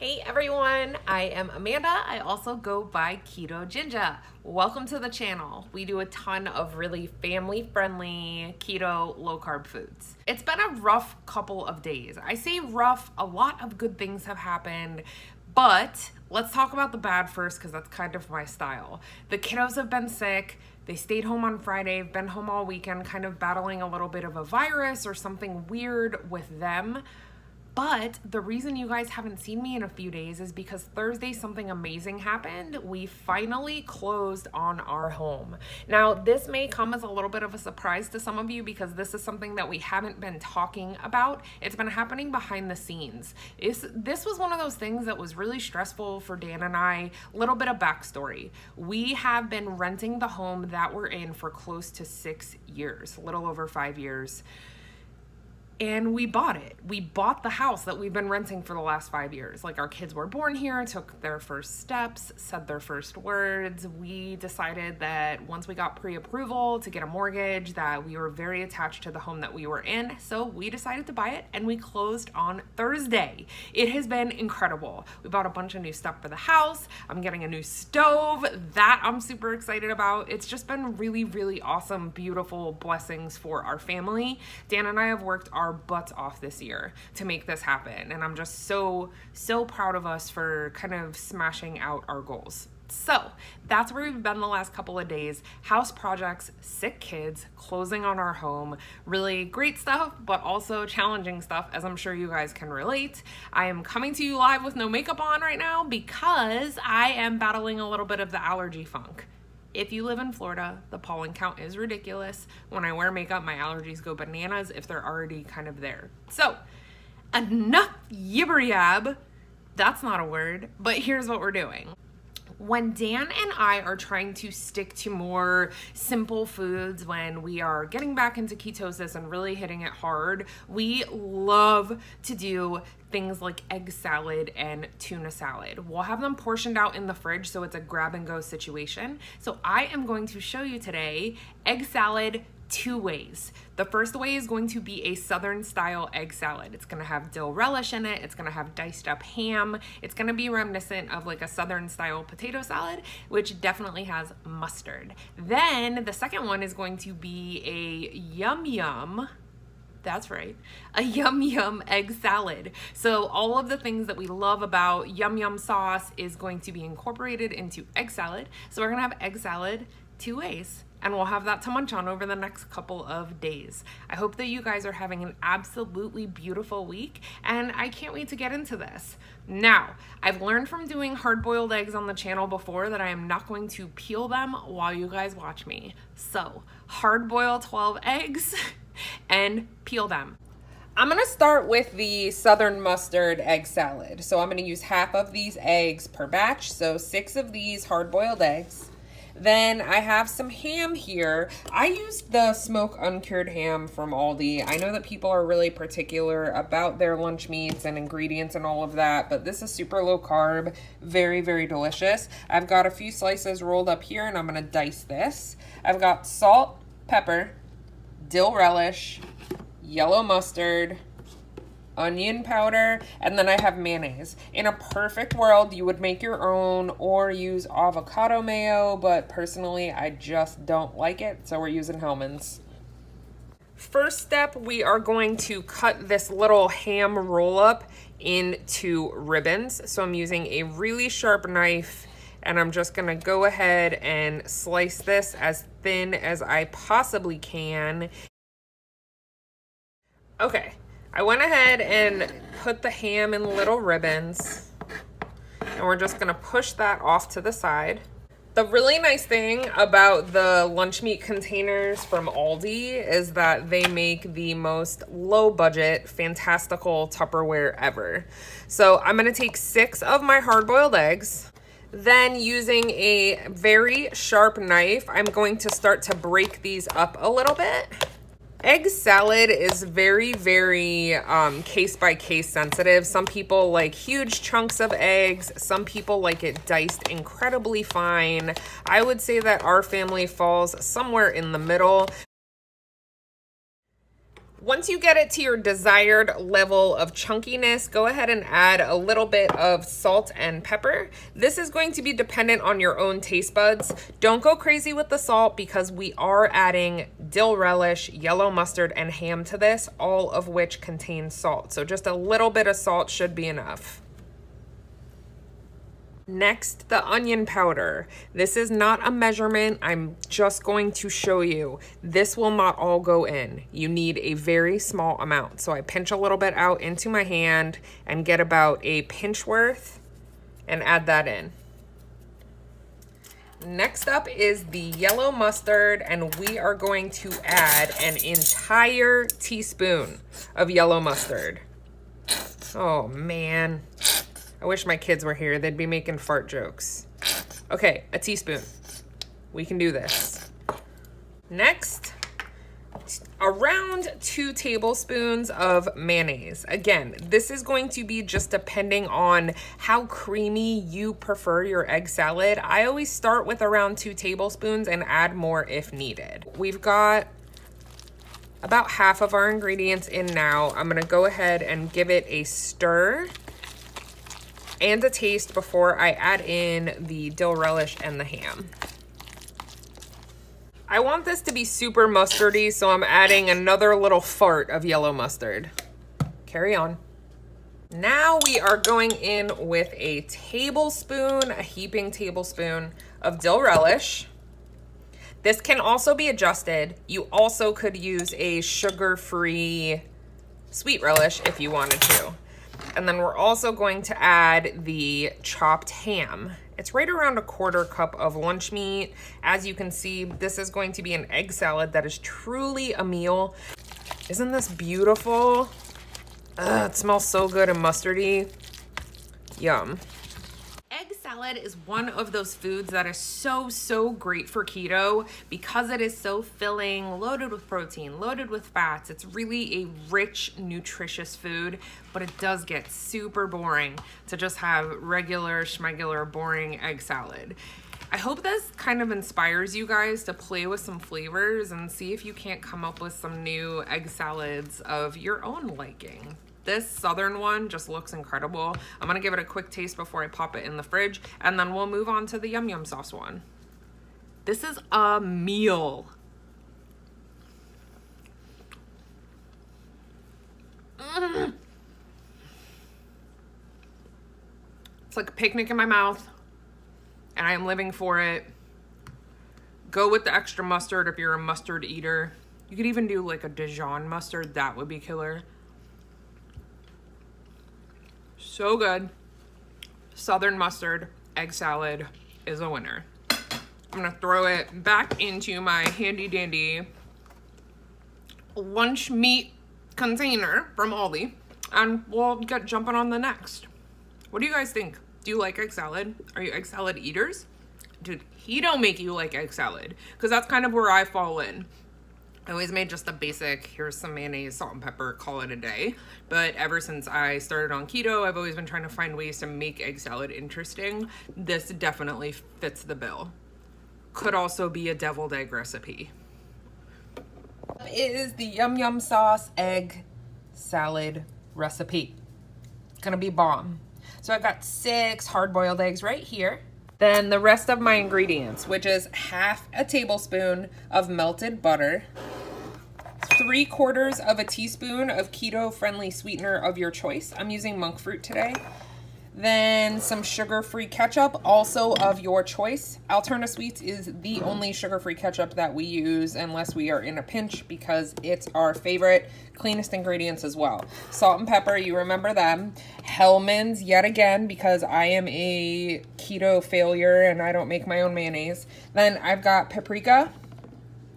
Hey everyone, I am Amanda. I also go by Ketoginja. Welcome to the channel. We do a ton of really family-friendly keto low-carb foods. It's been a rough couple of days. I say rough, a lot of good things have happened, but let's talk about the bad first because that's kind of my style. The kiddos have been sick. They stayed home on Friday, been home all weekend, kind of battling a little bit of a virus or something weird with them. But the reason you guys haven't seen me in a few days is because Thursday something amazing happened. We finally closed on our home. Now, this may come as a little bit of a surprise to some of you because this is something that we haven't been talking about. It's been happening behind the scenes. This was one of those things that was really stressful for Dan and I. A little bit of backstory. We have been renting the home that we're in for close to 6 years, a little over 5 years. And we bought it. We bought the house that we've been renting for the last 5 years. Like, our kids were born here, took their first steps, said their first words. We decided that once we got pre-approval to get a mortgage, that we were very attached to the home that we were in. So we decided to buy it and we closed on Thursday. It has been incredible. We bought a bunch of new stuff for the house. I'm getting a new stove that I'm super excited about. It's just been really, really awesome, beautiful blessings for our family. Dan and I have worked our butts off this year to make this happen, and I'm just so proud of us for kind of smashing out our goals. So that's where we've been the last couple of days. House projects, sick kids, closing on our home, really great stuff, but also challenging stuff, as I'm sure you guys can relate. I am coming to you live with no makeup on right now because I am battling a little bit of the allergy funk. If you live in Florida, the pollen count is ridiculous. When I wear makeup, my allergies go bananas if they're already kind of there. So, enough yibber-yab. That's not a word, but here's what we're doing. When Dan and I are trying to stick to more simple foods, when we are getting back into ketosis and really hitting it hard, we love to do things like egg salad and tuna salad. We'll have them portioned out in the fridge so it's a grab and go situation. So I am going to show you today egg salad 2 ways. The first way is going to be a Southern style egg salad. It's gonna have dill relish in it. It's gonna have diced up ham. It's gonna be reminiscent of like a Southern style potato salad, which definitely has mustard. Then the second one is going to be a yum, that's right, a yum egg salad. So all of the things that we love about yum sauce is going to be incorporated into egg salad. So we're gonna have egg salad 2 ways. And we'll have that to munch on over the next couple of days. I hope that you guys are having an absolutely beautiful week, and I can't wait to get into this. Now, I've learned from doing hard-boiled eggs on the channel before that I am not going to peel them while you guys watch me. So, hard-boil 12 eggs and peel them. I'm gonna start with the Southern mustard egg salad. So I'm gonna use half of these eggs per batch, so 6 of these hard-boiled eggs. Then I have some ham here. I used the smoke uncured ham from Aldi. I know that people are really particular about their lunch meats and ingredients and all of that, but this is super low carb, very, very delicious. I've got a few slices rolled up here and I'm gonna dice this. I've got salt, pepper, dill relish, yellow mustard, onion powder, and then I have mayonnaise. In a perfect world, you would make your own or use avocado mayo, but personally, I just don't like it, so we're using Hellmann's. First step, we are going to cut this little ham roll-up into ribbons. So I'm using a really sharp knife, and I'm just gonna go ahead and slice this as thin as I possibly can. Okay. I went ahead and put the ham in little ribbons, and we're just gonna push that off to the side. The really nice thing about the lunch meat containers from Aldi is that they make the most low budget, fantastical Tupperware ever. So I'm gonna take 6 of my hard-boiled eggs. Then using a very sharp knife, I'm going to start to break these up a little bit. Egg salad is very, very case-by-case sensitive. Some people like huge chunks of eggs. Some people like it diced incredibly fine. I would say that our family falls somewhere in the middle. Once you get it to your desired level of chunkiness, go ahead and add a little bit of salt and pepper. This is going to be dependent on your own taste buds. Don't go crazy with the salt because we are adding dill relish, yellow mustard, and ham to this, all of which contain salt. So just a little bit of salt should be enough. Next, the onion powder. This is not a measurement. I'm just going to show you. This will not all go in. You need a very small amount. So I pinch a little bit out into my hand and get about a pinch worth and add that in. Next up is the yellow mustard, and we are going to add an entire teaspoon of yellow mustard. Oh man. I wish my kids were here. They'd be making fart jokes. Okay, a teaspoon. We can do this. Next, around 2 tablespoons of mayonnaise. Again, this is going to be just depending on how creamy you prefer your egg salad. I always start with around 2 tablespoons and add more if needed. We've got about half of our ingredients in now. I'm gonna go ahead and give it a stir and a taste before I add in the dill relish and the ham. I want this to be super mustardy, so I'm adding another little fart of yellow mustard. Carry on. Now we are going in with a tablespoon, a heaping tablespoon of dill relish. This can also be adjusted. You also could use a sugar-free sweet relish if you wanted to. And then we're also going to add the chopped ham. It's right around 1/4 cup of lunch meat. As you can see, this is going to be an egg salad that is truly a meal. Isn't this beautiful? Ugh, it smells so good and mustardy. Yum. Egg salad is one of those foods that is so great for keto because it is so filling, loaded with protein, loaded with fats. It's really a rich, nutritious food, but it does get super boring to just have regular, schmegular, boring egg salad. I hope this kind of inspires you guys to play with some flavors and see if you can't come up with some new egg salads of your own liking. This southern one just looks incredible. I'm gonna give it a quick taste before I pop it in the fridge, and then we'll move on to the yum yum sauce one. This is a meal. It's like a picnic in my mouth, and I am living for it. Go with the extra mustard if you're a mustard eater. You could even do like a Dijon mustard, that would be killer. So good. Southern mustard egg salad is a winner. I'm gonna throw it back into my handy dandy lunch meat container from Aldi, and we'll get jumping on the next. What do you guys think? Do you like egg salad? Are you egg salad eaters? Did keto make you like egg salad? Because that's kind of where I fall in. I always made just a basic, here's some mayonnaise, salt and pepper, call it a day. But ever since I started on keto, I've always been trying to find ways to make egg salad interesting. This definitely fits the bill. Could also be a deviled egg recipe. It is the yum yum sauce egg salad recipe. It's gonna be bomb. So I've got 6 hard-boiled eggs right here. Then the rest of my ingredients, which is half a tablespoon of melted butter, 3/4 of a teaspoon of keto-friendly sweetener of your choice. I'm using monk fruit today. Then some sugar-free ketchup, also of your choice. Alterna Sweets is the only sugar-free ketchup that we use unless we are in a pinch because it's our favorite, cleanest ingredients as well. Salt and pepper, you remember them. Hellmann's, yet again, because I am a keto failure and I don't make my own mayonnaise. Then I've got paprika,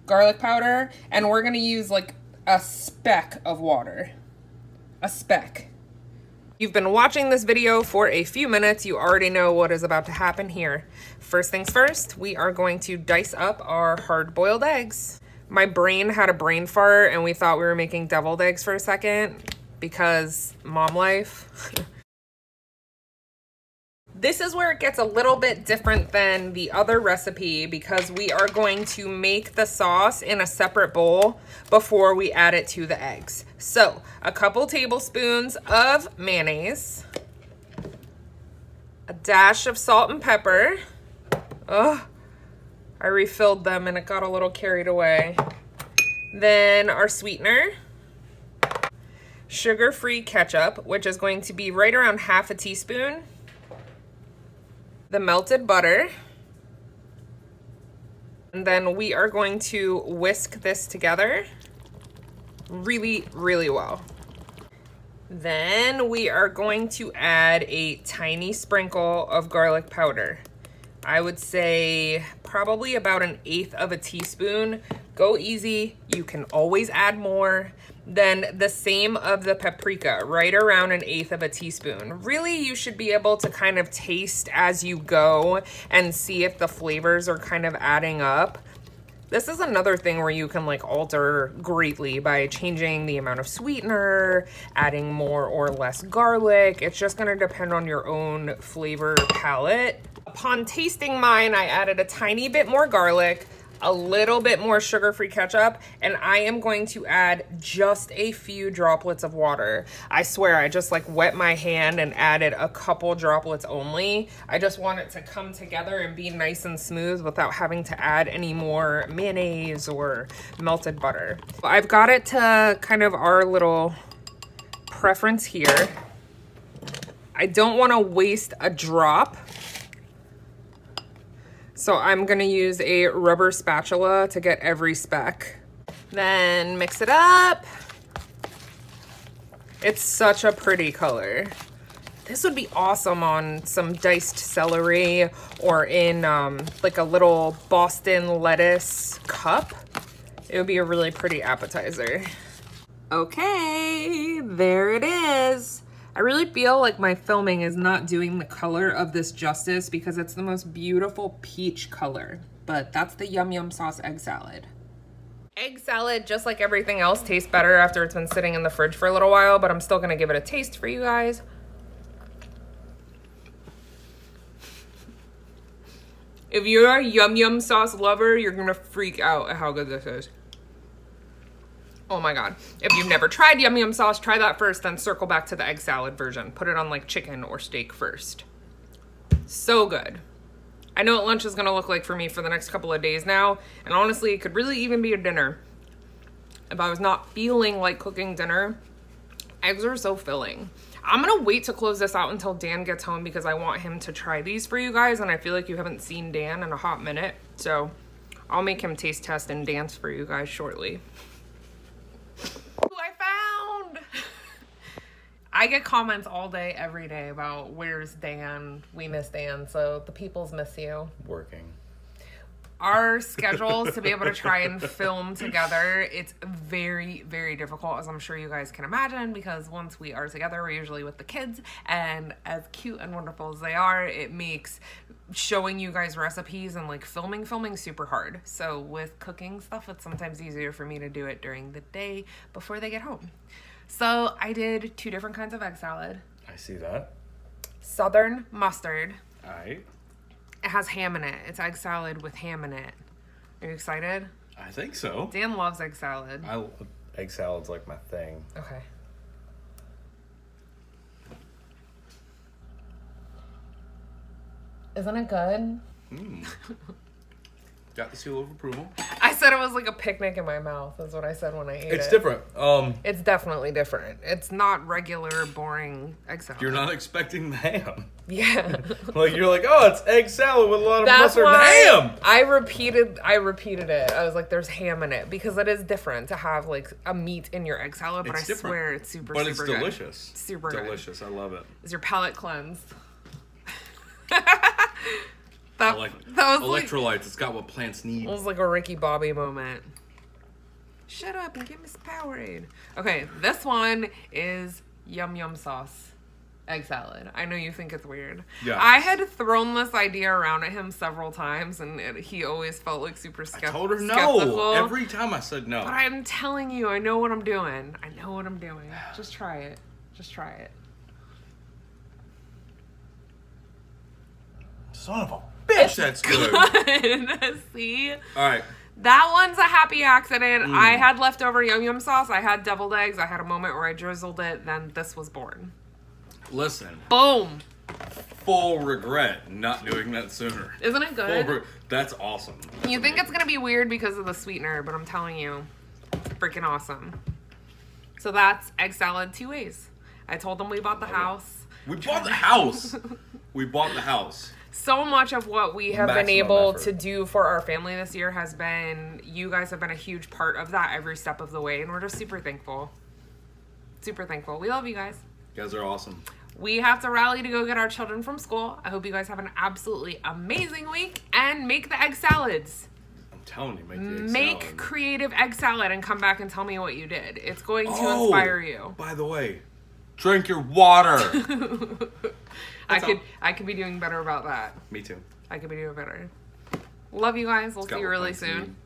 garlic powder, and we're gonna use like a speck of water. A speck. You've been watching this video for a few minutes. You already know what is about to happen here. First things first, we are going to dice up our hard-boiled eggs. My brain had a brain fart and we thought we were making deviled eggs for a second because mom life. This is where it gets a little bit different than the other recipe because we are going to make the sauce in a separate bowl before we add it to the eggs. So a couple tablespoons of mayonnaise, a dash of salt and pepper. Oh, I refilled them and it got a little carried away. Then our sweetener, sugar-free ketchup, which is going to be right around half a teaspoon. The melted butter, and then we are going to whisk this together really, really well. Then we are going to add a tiny sprinkle of garlic powder. I would say probably about 1/8 of a teaspoon. Go easy, you can always add more. Then the same of the paprika, right around 1/8 of a teaspoon. Really, you should be able to kind of taste as you go and see if the flavors are kind of adding up. This is another thing where you can like alter greatly by changing the amount of sweetener, adding more or less garlic. It's just gonna depend on your own flavor palette. Upon tasting mine, I added a tiny bit more garlic, a little bit more sugar-free ketchup, and I am going to add just a few droplets of water. I swear, I just like wet my hand and added a couple droplets only. I just want it to come together and be nice and smooth without having to add any more mayonnaise or melted butter. I've got it to kind of our little preference here. I don't want to waste a drop. So I'm gonna use a rubber spatula to get every speck. Then mix it up. It's such a pretty color. This would be awesome on some diced celery or in like a little Boston lettuce cup. It would be a really pretty appetizer. Okay, there it is. I really feel like my filming is not doing the color of this justice because it's the most beautiful peach color, but that's the Yum Yum Sauce egg salad. Egg salad, just like everything else, tastes better after it's been sitting in the fridge for a little while, but I'm still gonna give it a taste for you guys. If you're a Yum Yum Sauce lover, you're gonna freak out at how good this is. Oh my God. If you've never tried Yum Yum Sauce, try that first, then circle back to the egg salad version. Put it on like chicken or steak first. So good. I know what lunch is gonna look like for me for the next couple of days now, and honestly, it could really even be a dinner. If I was not feeling like cooking dinner, eggs are so filling. I'm gonna wait to close this out until Dan gets home because I want him to try these for you guys, and I feel like you haven't seen Dan in a hot minute, so I'll make him taste test and dance for you guys shortly. Who I found! I get comments all day, every day about where's Dan? We miss Dan, so the peoples miss you. Working. Our schedules to be able to try and film together, it's very, very difficult, as I'm sure you guys can imagine, because once we are together, we're usually with the kids, and as cute and wonderful as they are, it makes showing you guys recipes and like filming super hard. So with cooking stuff, it's sometimes easier for me to do it during the day before they get home. So I did 2 different kinds of egg salad. I see that. Southern mustard. Alright. It has ham in it. It's egg salad with ham in it. Are you excited? I think so. Dan loves egg salad. Egg salad's like my thing. Okay. Isn't it good? Got the seal of approval. I said it was like a picnic in my mouth. That's what I said when I ate it. It's different. It's definitely different. It's not regular, boring egg salad. You're not expecting the ham. Yeah. Like you're like, oh, it's egg salad with a lot of mustard and ham. I repeated it. I was like, there's ham in it because it is different to have like a meat in your egg salad, but I swear it's super good. But it's delicious. Super good. Delicious. I love it. Is your palate cleansed? That was Electrolytes. Like, it's got what plants need. It was like a Ricky Bobby moment. Shut up and give me some Powerade. Okay, this one is Yum Yum Sauce egg salad. I know you think it's weird. Yeah. I had thrown this idea around at him several times, and he always felt like super skeptical. I told her no. Every time I said no. But I'm telling you, I know what I'm doing. I know what I'm doing. Just try it. Just try it. Son of a bitch, that's good. See? All right. That one's a happy accident. I had leftover yum yum sauce. I had deviled eggs. I had a moment where I drizzled it. Then this was born. Listen. Boom. Full regret not doing that sooner. Isn't it good? That's awesome. That's you think it's going to be weird because of the sweetener, but I'm telling you, freaking awesome. So that's egg salad 2 ways. I told them we bought the house. We bought the house. We bought the house. So much of what we have been able to do for our family this year has been, you guys have been a huge part of that every step of the way, and we're just super thankful. Super thankful. We love you guys. You guys are awesome. We have to rally to go get our children from school. I hope you guys have an absolutely amazing week, and make the egg salads. I'm telling you, make the egg Make salad. creative egg salad and come back and tell me what you did. It's going to inspire you. By the way, drink your water. I could be doing better about that. Me too. I could be doing better. Love you guys. We'll see you really soon.